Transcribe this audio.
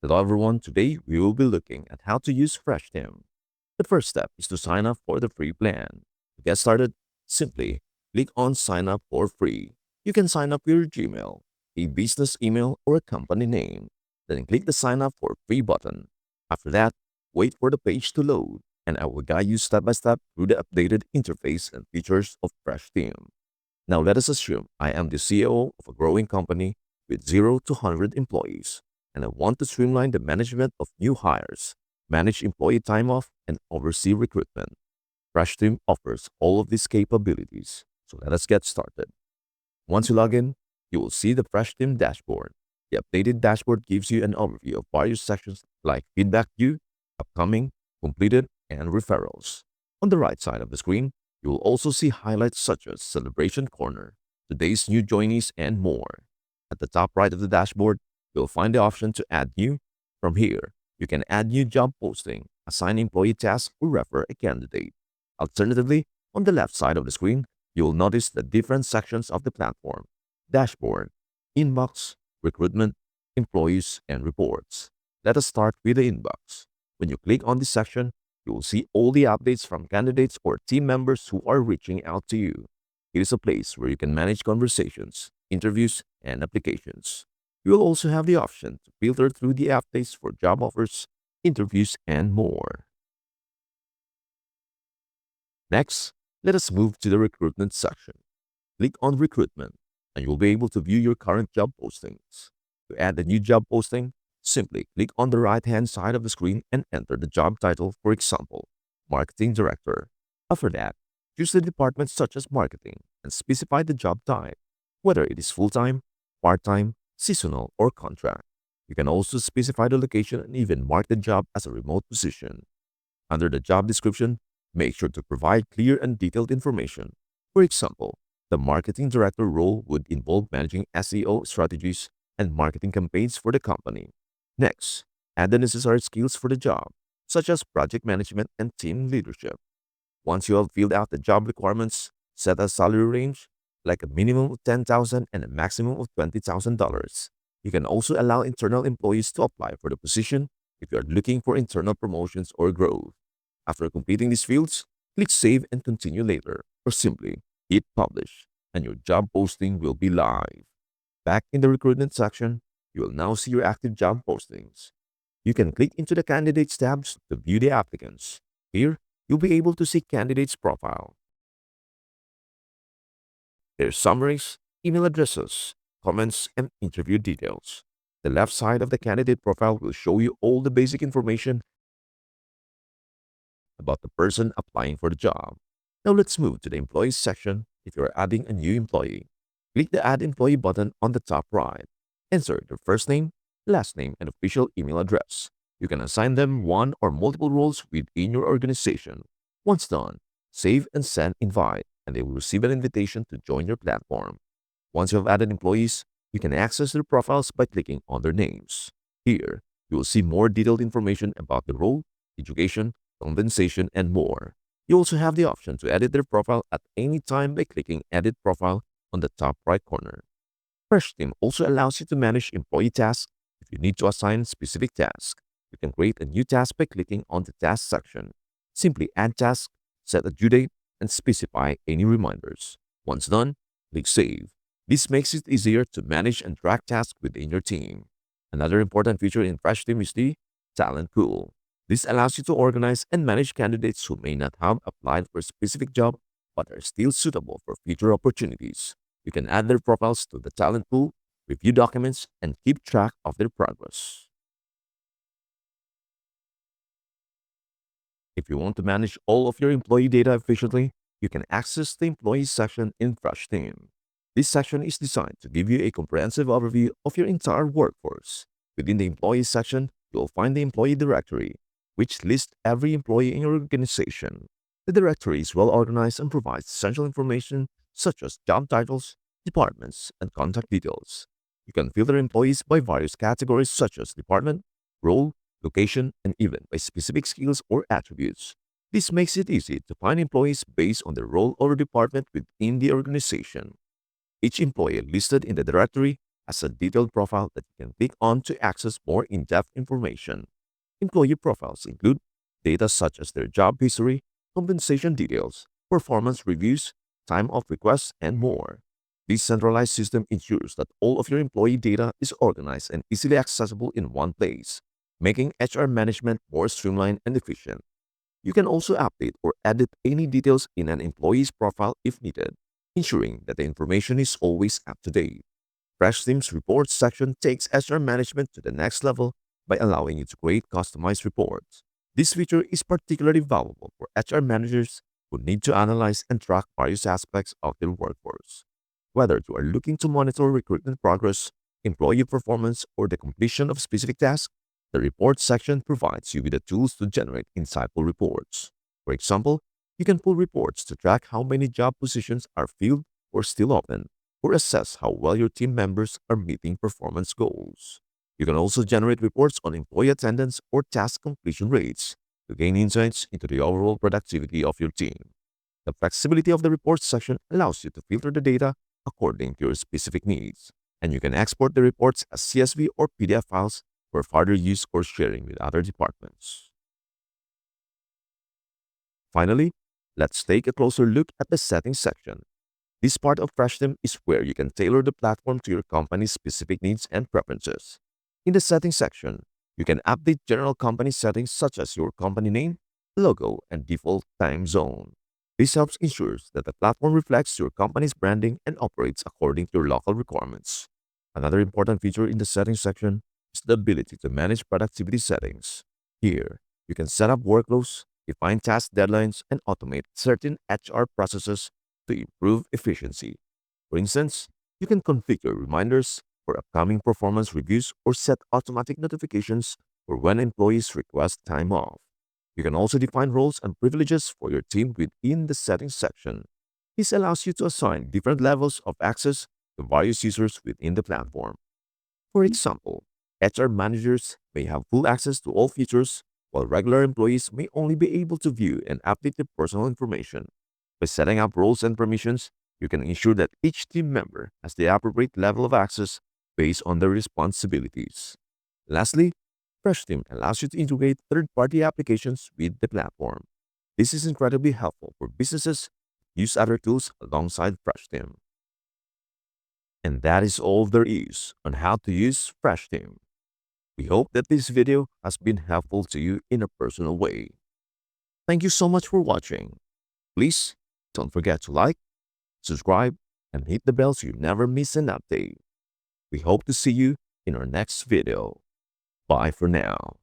Hello everyone, today we will be looking at how to use Freshteam. The first step is to sign up for the free plan. To get started, simply click on sign up for free. You can sign up with your Gmail, a business email, or a company name. Then click the sign up for free button. After that, wait for the page to load, and I will guide you step by step through the updated interface and features of Freshteam. Now let us assume I am the CEO of a growing company with 0 to 100 employees, and I want to streamline the management of new hires, manage employee time off, and oversee recruitment. Freshteam offers all of these capabilities, so let us get started. Once you log in, you will see the Freshteam dashboard. The updated dashboard gives you an overview of various sections like feedback due, upcoming, completed, and referrals. On the right side of the screen, you will also see highlights such as Celebration Corner, today's new joinees, and more. At the top right of the dashboard, you'll find the option to add new. From here, you can add new job posting, assign employee tasks, or refer a candidate. Alternatively, on the left side of the screen, you will notice the different sections of the platform: dashboard, inbox, recruitment, employees, and reports. Let us start with the inbox. When you click on this section, you will see all the updates from candidates or team members who are reaching out to you. It is a place where you can manage conversations, interviews, and applications. You will also have the option to filter through the updates for job offers, interviews, and more. Next, let us move to the recruitment section. Click on recruitment and you'll be able to view your current job postings. To add a new job posting, simply click on the right-hand side of the screen and enter the job title, for example, Marketing Director. After that, choose the department such as marketing and specify the job type, whether it is full-time, part-time, seasonal, or contract. You can also specify the location and even mark the job as a remote position. Under the job description, make sure to provide clear and detailed information. For example, the marketing director role would involve managing SEO strategies and marketing campaigns for the company. Next, add the necessary skills for the job, such as project management and team leadership. Once you have filled out the job requirements, set a salary range, like a minimum of $10,000 and a maximum of $20,000. You can also allow internal employees to apply for the position if you are looking for internal promotions or growth. After completing these fields, click Save and Continue later, or simply hit Publish, and your job posting will be live. Back in the recruitment section, you will now see your active job postings. You can click into the Candidates tabs to view the applicants. Here, you'll be able to see candidates' profile, their summaries, email addresses, comments, and interview details. The left side of the candidate profile will show you all the basic information about the person applying for the job. Now let's move to the Employees section. If you are adding a new employee, click the Add Employee button on the top right. Enter their first name, last name, and official email address. You can assign them one or multiple roles within your organization. Once done, save and send invite, and they will receive an invitation to join your platform. Once you have added employees, you can access their profiles by clicking on their names. Here, you will see more detailed information about the role, education, compensation, and more. You also have the option to edit their profile at any time by clicking Edit Profile on the top right corner. Freshteam also allows you to manage employee tasks if you need to assign specific tasks. You can create a new task by clicking on the Task section. Simply add task, set a due date, and specify any reminders. Once done, click Save. This makes it easier to manage and track tasks within your team. Another important feature in Freshteam is the Talent Pool. This allows you to organize and manage candidates who may not have applied for a specific job but are still suitable for future opportunities. You can add their profiles to the talent pool, review documents, and keep track of their progress. If you want to manage all of your employee data efficiently, you can access the Employees section in Freshteam. This section is designed to give you a comprehensive overview of your entire workforce. Within the Employees section, you'll find the Employee Directory, which lists every employee in your organization. The directory is well organized and provides essential information such as job titles, departments, and contact details. You can filter employees by various categories such as department, role, location, and even by specific skills or attributes. This makes it easy to find employees based on their role or department within the organization. Each employee listed in the directory has a detailed profile that you can click on to access more in-depth information. Employee profiles include data such as their job history, compensation details, performance reviews, time off requests, and more. This centralized system ensures that all of your employee data is organized and easily accessible in one place, making HR management more streamlined and efficient. You can also update or edit any details in an employee's profile if needed, ensuring that the information is always up to date. Freshteam's reports section takes HR management to the next level by allowing you to create customized reports. This feature is particularly valuable for HR managers who need to analyze and track various aspects of their workforce. Whether you are looking to monitor recruitment progress, employee performance, or the completion of specific tasks, the report section provides you with the tools to generate insightful reports. For example, you can pull reports to track how many job positions are filled or still open, or assess how well your team members are meeting performance goals. You can also generate reports on employee attendance or task completion rates to gain insights into the overall productivity of your team. The flexibility of the reports section allows you to filter the data according to your specific needs, and you can export the reports as CSV or PDF files for further use or sharing with other departments. Finally, let's take a closer look at the settings section. This part of Freshteam is where you can tailor the platform to your company's specific needs and preferences. In the settings section, you can update general company settings such as your company name, logo, and default time zone. This helps ensure that the platform reflects your company's branding and operates according to your local requirements. Another important feature in the settings section is the ability to manage productivity settings. Here, you can set up workflows, define task deadlines, and automate certain HR processes to improve efficiency. For instance, you can configure reminders for upcoming performance reviews or set automatic notifications for when employees request time off. You can also define roles and privileges for your team within the settings section. This allows you to assign different levels of access to various users within the platform. For example, HR managers may have full access to all features, while regular employees may only be able to view and update their personal information. By setting up roles and permissions, you can ensure that each team member has the appropriate level of access based on their responsibilities. Lastly, Freshteam allows you to integrate third-party applications with the platform. This is incredibly helpful for businesses who use other tools alongside Freshteam. And that is all there is on how to use Freshteam. We hope that this video has been helpful to you in a personal way. Thank you so much for watching. Please don't forget to like, subscribe, and hit the bell so you never miss an update. We hope to see you in our next video. Bye for now.